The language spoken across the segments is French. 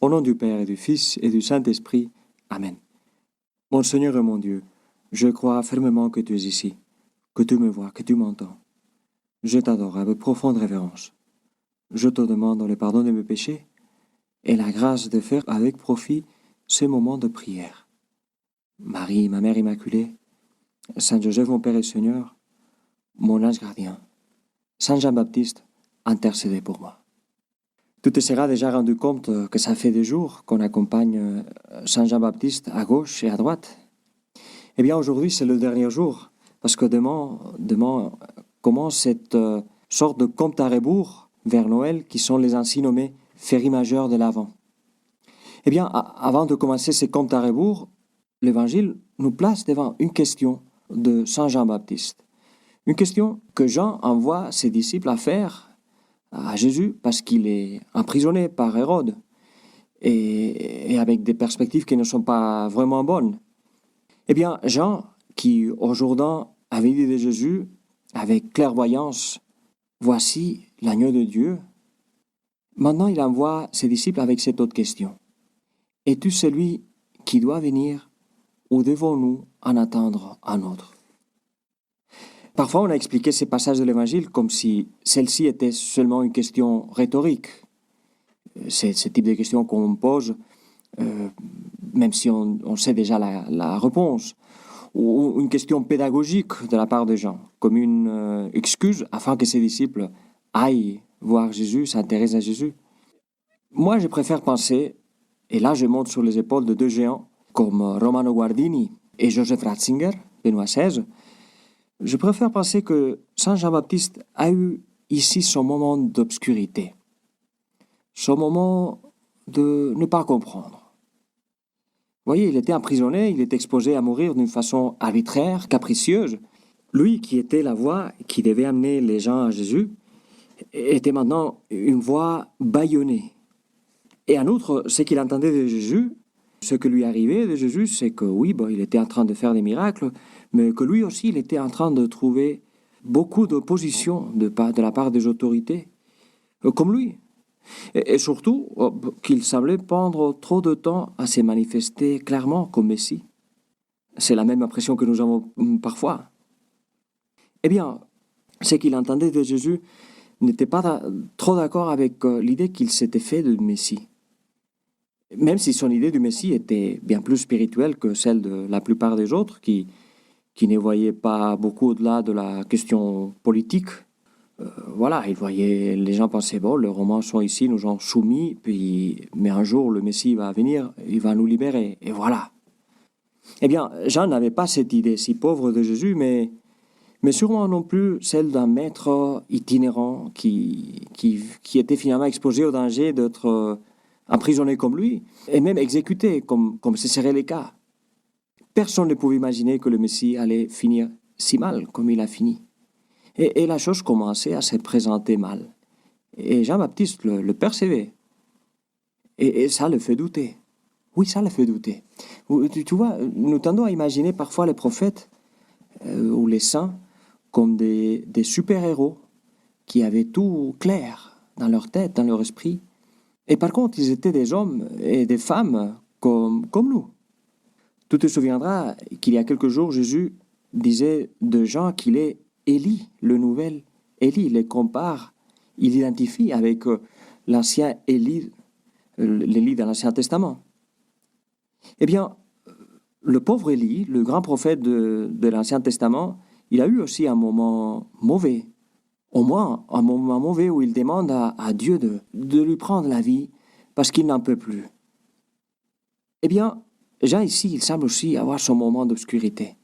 Au nom du Père et du Fils et du Saint-Esprit. Amen. Mon Seigneur et mon Dieu, je crois fermement que tu es ici, que tu me vois, que tu m'entends. Je t'adore avec profonde révérence. Je te demande le pardon de mes péchés et la grâce de faire avec profit ce moment de prière. Marie, ma Mère Immaculée, Saint Joseph, mon Père et Seigneur, mon ange gardien, Saint Jean-Baptiste, intercédez pour moi. Tu te seras déjà rendu compte que ça fait des jours qu'on accompagne Saint Jean-Baptiste à gauche et à droite. Eh bien, aujourd'hui, c'est le dernier jour, parce que demain commence cette sorte de compte à rebours vers Noël, qui sont les ainsi nommés fériés majeurs de l'Avent. Eh bien, avant de commencer ces comptes à rebours, l'Évangile nous place devant une question de Saint Jean-Baptiste. Une question que Jean envoie ses disciples à faire à Jésus parce qu'il est emprisonné par Hérode et avec des perspectives qui ne sont pas vraiment bonnes. Eh bien, Jean, qui au Jourdain avait dit de Jésus avec clairvoyance, « Voici l'agneau de Dieu », maintenant il envoie ses disciples avec cette autre question. « Es-tu celui qui doit venir ou devons-nous en attendre un autre ?» Parfois, on a expliqué ces passages de l'Évangile comme si celle-ci était seulement une question rhétorique. C'est ce type de question qu'on pose, même si on sait déjà la réponse, ou une question pédagogique de la part de Jean, comme une excuse afin que ses disciples aillent voir Jésus, s'intéressent à Jésus. Moi, je préfère penser, et là je monte sur les épaules de deux géants, comme Romano Guardini et Joseph Ratzinger, Benoît XVI, je préfère penser que Saint Jean-Baptiste a eu ici son moment d'obscurité, son moment de ne pas comprendre. Vous voyez, il était emprisonné, il était exposé à mourir d'une façon arbitraire, capricieuse. Lui, qui était la voix qui devait amener les gens à Jésus, était maintenant une voix bâillonnée. Et en outre, ce qu'il entendait de Jésus, ce que lui arrivait de Jésus, c'est que oui, il était en train de faire des miracles, mais que lui aussi, il était en train de trouver beaucoup d'opposition de la part des autorités, comme lui. Et surtout, qu'il semblait prendre trop de temps à se manifester clairement comme Messie. C'est la même impression que nous avons parfois. Eh bien, ce qu'il entendait de Jésus n'était pas trop d'accord avec l'idée qu'il s'était fait de Messie. Même si son idée du Messie était bien plus spirituelle que celle de la plupart des autres, qui ne voyaient pas beaucoup au-delà de la question politique. Voilà, ils voyaient, les gens pensaient, bon, les Romains sont ici, nous ont soumis, mais un jour le Messie va venir, il va nous libérer, et voilà. Eh bien, Jean n'avait pas cette idée si pauvre de Jésus, mais sûrement non plus celle d'un maître itinérant qui était finalement exposé au danger d'être emprisonné comme lui, et même exécuté comme ce serait le cas. Personne ne pouvait imaginer que le Messie allait finir si mal comme il a fini. Et la chose commençait à se présenter mal. Et Jean-Baptiste le percevait. Et ça le fait douter. Oui, ça le fait douter. Tu vois, nous tendons à imaginer parfois les prophètes ou les saints comme des super-héros qui avaient tout clair dans leur tête, dans leur esprit. Et par contre, ils étaient des hommes et des femmes comme nous. Tu te souviendras qu'il y a quelques jours, Jésus disait de Jean qu'il est Élie, le nouvel Élie. Il les compare, il l'identifie avec l'ancien Élie, l'Élie dans l'Ancien Testament. Eh bien, le pauvre Élie, le grand prophète de l'Ancien Testament, il a eu aussi un moment mauvais. Au moins, un moment mauvais où il demande à Dieu de lui prendre la vie parce qu'il n'en peut plus. Eh bien, Jean ici, il semble aussi avoir son moment d'obscurité,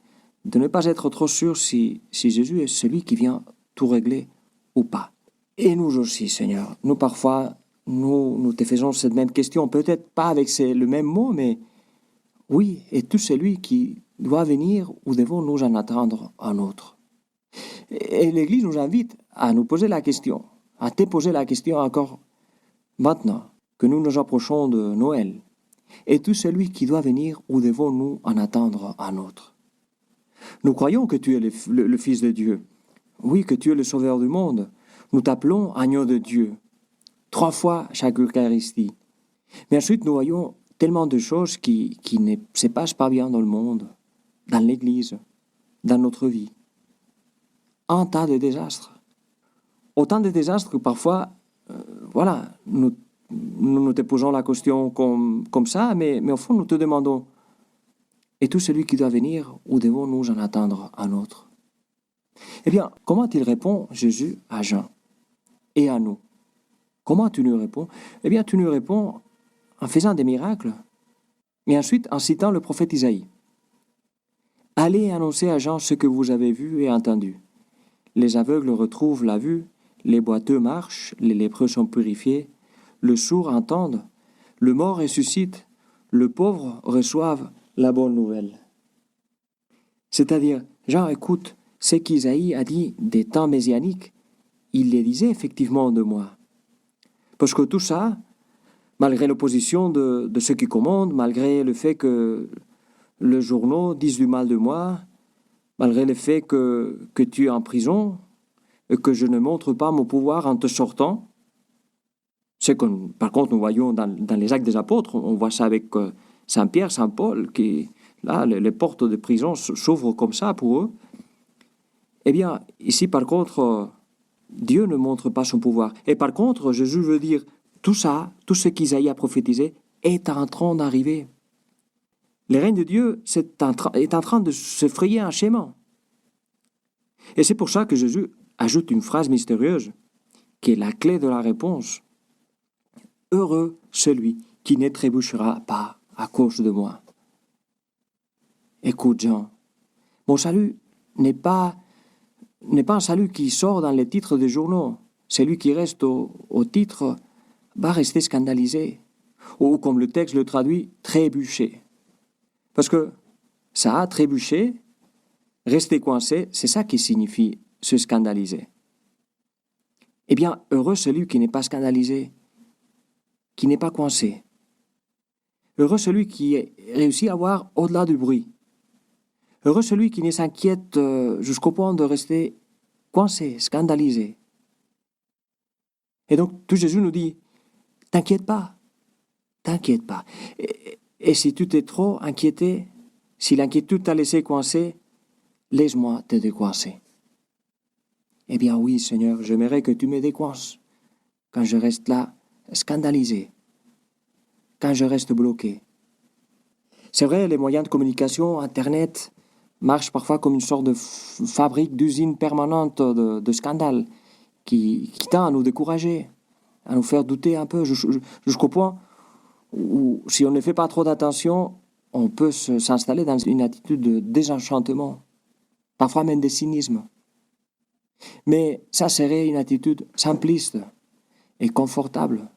de ne pas être trop sûr si Jésus est celui qui vient tout régler ou pas. Et nous aussi, Seigneur, nous parfois, nous te faisons cette même question, peut-être pas avec le même mot, mais oui, es-tu celui qui doit venir ou devons-nous en attendre un autre? Et l'Église nous invite à nous poser la question, à te poser la question encore maintenant que nous nous approchons de Noël. Es-tu celui qui doit venir ou devons-nous en attendre un autre? Nous croyons que tu es le Fils de Dieu. Oui, que tu es le Sauveur du monde. Nous t'appelons Agneau de Dieu. 3 fois chaque Eucharistie. Mais ensuite, nous voyons tellement de choses qui ne se passent pas bien dans le monde, dans l'Église, dans notre vie. Un tas de désastres. Autant de désastres que parfois, voilà, nous te posons la question comme ça, mais au fond, nous te demandons, es-tu celui qui doit venir ou devons-nous en attendre un autre? Eh bien, comment il répond, Jésus, à Jean et à nous? Comment tu nous réponds? Eh bien, tu nous réponds en faisant des miracles et ensuite en citant le prophète Isaïe. Allez annoncer à Jean ce que vous avez vu et entendu. Les aveugles retrouvent la vue, les boiteux marchent, les lépreux sont purifiés, le sourd entendent, le mort ressuscite, le pauvre reçoive la bonne nouvelle. C'est-à-dire, Jean écoute ce qu'Isaïe a dit des temps messianiques. Il les disait effectivement de moi. Parce que tout ça, malgré l'opposition de ceux qui commandent, malgré le fait que les journaux disent du mal de moi, malgré le fait que tu es en prison et que je ne montre pas mon pouvoir en te sortant, c'est que, par contre, nous voyons dans les actes des apôtres, on voit ça avec Saint-Pierre, Saint-Paul, qui, là, les portes de prison s'ouvrent comme ça pour eux. Eh bien, ici, par contre, Dieu ne montre pas son pouvoir. Et par contre, Jésus veut dire, tout ça, tout ce qu'Isaïe a prophétisé, est en train d'arriver. Le règne de Dieu est en train de se frayer un schéma. Et c'est pour ça que Jésus ajoute une phrase mystérieuse, qui est la clé de la réponse. Heureux celui qui ne trébuchera pas à cause de moi. Écoute, Jean, mon salut n'est pas un salut qui sort dans les titres des journaux. Celui qui reste au titre va rester scandalisé. Ou, comme le texte le traduit, trébuché. Parce que ça a trébuché, rester coincé, c'est ça qui signifie se scandaliser. Eh bien, heureux celui qui n'est pas scandalisé, qui n'est pas coincé. Heureux celui qui réussit à voir au-delà du bruit. Heureux celui qui ne s'inquiète jusqu'au point de rester coincé, scandalisé. Et donc, tout Jésus nous dit, t'inquiète pas. Et si tu t'es trop inquiété, si l'inquiétude t'a laissé coincé, laisse-moi te décoincer. Eh bien oui, Seigneur, j'aimerais que tu me décoinces quand je reste là, scandalisé, quand je reste bloqué. C'est vrai, les moyens de communication, Internet, marchent parfois comme une sorte de fabrique, d'usine permanente de scandales qui tend à nous décourager, à nous faire douter un peu, jusqu'au point où, si on ne fait pas trop d'attention, on peut s'installer dans une attitude de désenchantement, parfois même de cynisme. Mais ça serait une attitude simpliste et confortable.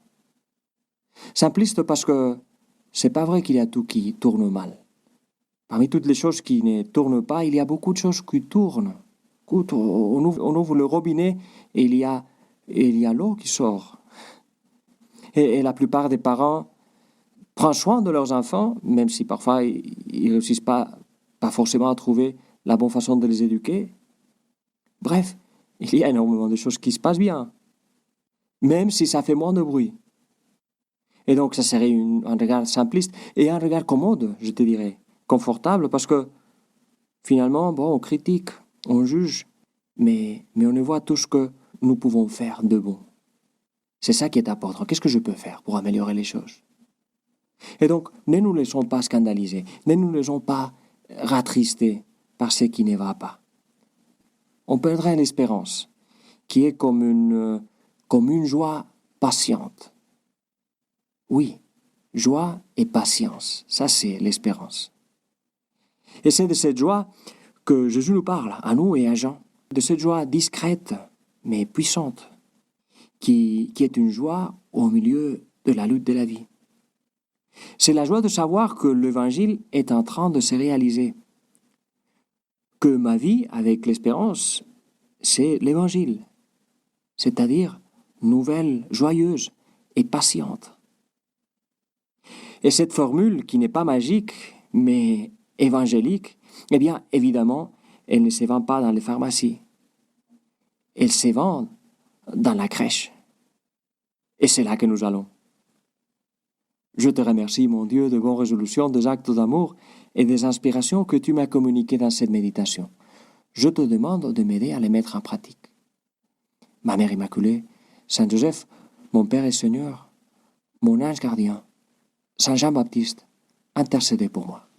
Simpliste parce que c'est pas vrai qu'il y a tout qui tourne mal. Parmi toutes les choses qui ne tournent pas, il y a beaucoup de choses qui tournent. Écoute, on ouvre le robinet et il y a l'eau qui sort. Et la plupart des parents prennent soin de leurs enfants, même si parfois ils ne réussissent pas forcément à trouver la bonne façon de les éduquer. Bref, il y a énormément de choses qui se passent bien, même si ça fait moins de bruit. Et donc ça serait un regard simpliste et un regard commode, je te dirais, confortable, parce que finalement, bon, on critique, on juge, mais on ne voit tout ce que nous pouvons faire de bon. C'est ça qui est important. Qu'est-ce que je peux faire pour améliorer les choses? Et donc, ne nous laissons pas scandaliser, ne nous laissons pas ratrister par ce qui ne va pas. On perdrait l'espérance, qui est comme une joie patiente. Oui, joie et patience, ça c'est l'espérance. Et c'est de cette joie que Jésus nous parle, à nous et à Jean, de cette joie discrète mais puissante, qui est une joie au milieu de la lutte de la vie. C'est la joie de savoir que l'Évangile est en train de se réaliser, que ma vie avec l'espérance, c'est l'Évangile, c'est-à-dire nouvelle, joyeuse et patiente. Et cette formule qui n'est pas magique, mais évangélique, eh bien, évidemment, elle ne se vend pas dans les pharmacies. Elle se vend dans la crèche. Et c'est là que nous allons. Je te remercie, mon Dieu, de bonnes résolutions, des actes d'amour et des inspirations que tu m'as communiquées dans cette méditation. Je te demande de m'aider à les mettre en pratique. Ma Mère Immaculée, Saint Joseph, mon Père et Seigneur, mon ange gardien, Saint Jean-Baptiste, intercédez pour moi.